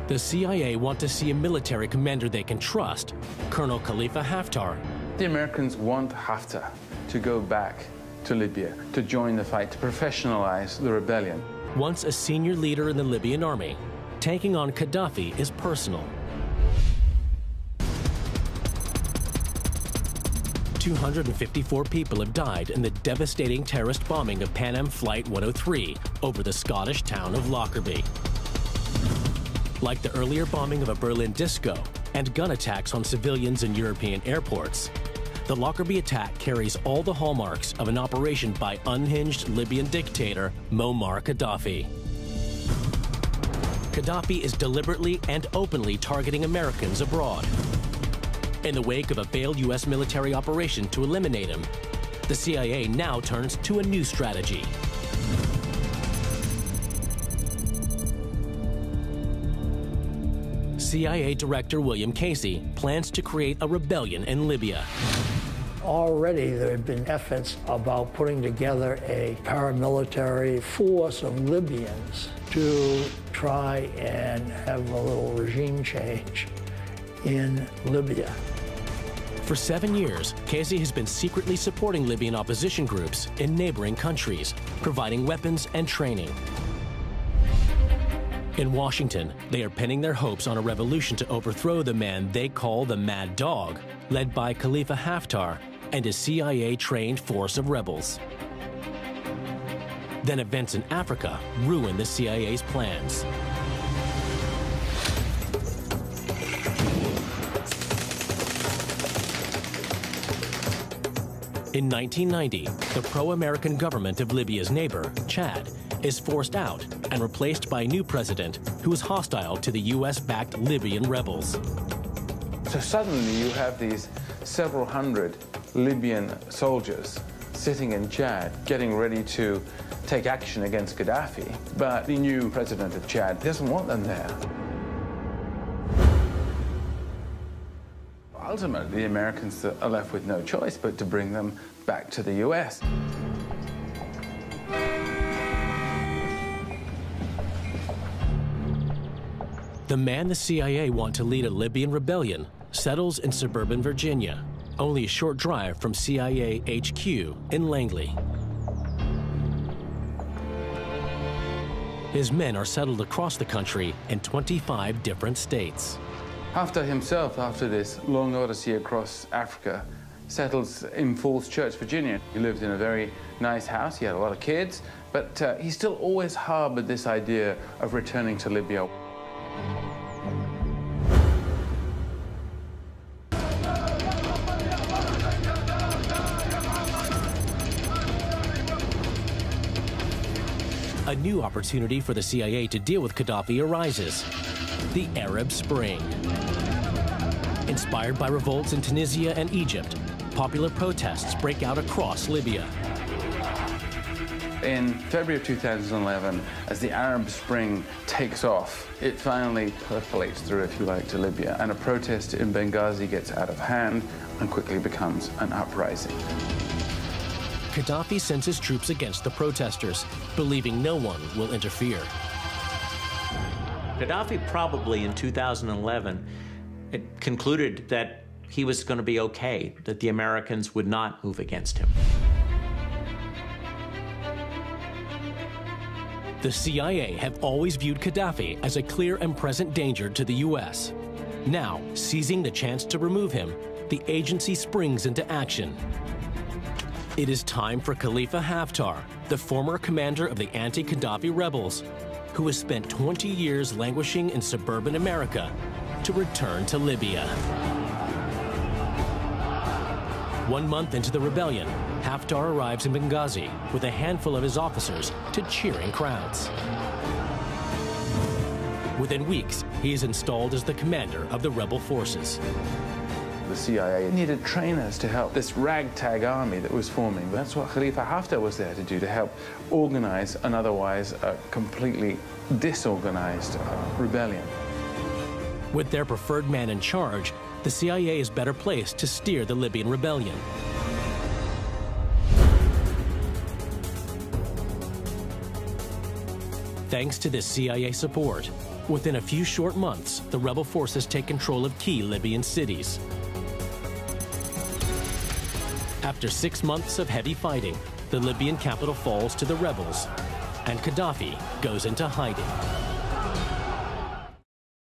The CIA want to see a military commander they can trust, Colonel Khalifa Haftar. The Americans want Haftar to go back to Libya, to join the fight, to professionalize the rebellion. Once a senior leader in the Libyan army, taking on Gaddafi is personal. 254 people have died in the devastating terrorist bombing of Pan Am Flight 103 over the Scottish town of Lockerbie. Like the earlier bombing of a Berlin disco and gun attacks on civilians in European airports, the Lockerbie attack carries all the hallmarks of an operation by unhinged Libyan dictator Muammar Gaddafi. Gaddafi is deliberately and openly targeting Americans abroad. In the wake of a failed U.S. military operation to eliminate him, the CIA now turns to a new strategy. CIA Director William Casey plans to create a rebellion in Libya. Already there had been efforts about putting together a paramilitary force of Libyans to try and have a little regime change in Libya. For 7 years, Casey has been secretly supporting Libyan opposition groups in neighboring countries, providing weapons and training. In Washington, they are pinning their hopes on a revolution to overthrow the man they call the Mad Dog, led by Khalifa Haftar and his CIA-trained force of rebels. Then events in Africa ruin the CIA's plans. In 1990, the pro-American government of Libya's neighbor, Chad, is forced out and replaced by a new president who is hostile to the US-backed Libyan rebels. So suddenly you have these several hundred Libyan soldiers sitting in Chad, getting ready to take action against Gaddafi, but the new president of Chad doesn't want them there. Ultimately, the Americans are left with no choice but to bring them back to the US. The man the CIA want to lead a Libyan rebellion settles in suburban Virginia, only a short drive from CIA HQ in Langley. His men are settled across the country in 25 different states. Haftar himself, after this long odyssey across Africa, settles in Falls Church, Virginia. He lived in a very nice house, he had a lot of kids, but he still always harbored this idea of returning to Libya. A new opportunity for the CIA to deal with Gaddafi arises: the Arab Spring. Inspired by revolts in Tunisia and Egypt, popular protests break out across Libya. In February of 2011, as the Arab Spring takes off, it finally percolates through, if you like, to Libya, and a protest in Benghazi gets out of hand and quickly becomes an uprising. Gaddafi sends his troops against the protesters, believing no one will interfere. Gaddafi probably in 2011 it concluded that he was going to be okay, that the Americans would not move against him. The CIA have always viewed Gaddafi as a clear and present danger to the US. Now, seizing the chance to remove him, the agency springs into action. It is time for Khalifa Haftar, the former commander of the anti-Gaddafi rebels, who has spent 20 years languishing in suburban America, to return to Libya. 1 month into the rebellion, Haftar arrives in Benghazi with a handful of his officers to cheering crowds. Within weeks, he is installed as the commander of the rebel forces. The CIA needed trainers to help this ragtag army that was forming. That's what Khalifa Haftar was there to do, to help organize an otherwise completely disorganized rebellion. With their preferred man in charge, the CIA is better placed to steer the Libyan rebellion. Thanks to this CIA support, Within a few short months, the rebel forces take control of key Libyan cities. After 6 months of heavy fighting, the Libyan capital falls to the rebels, and Gaddafi goes into hiding.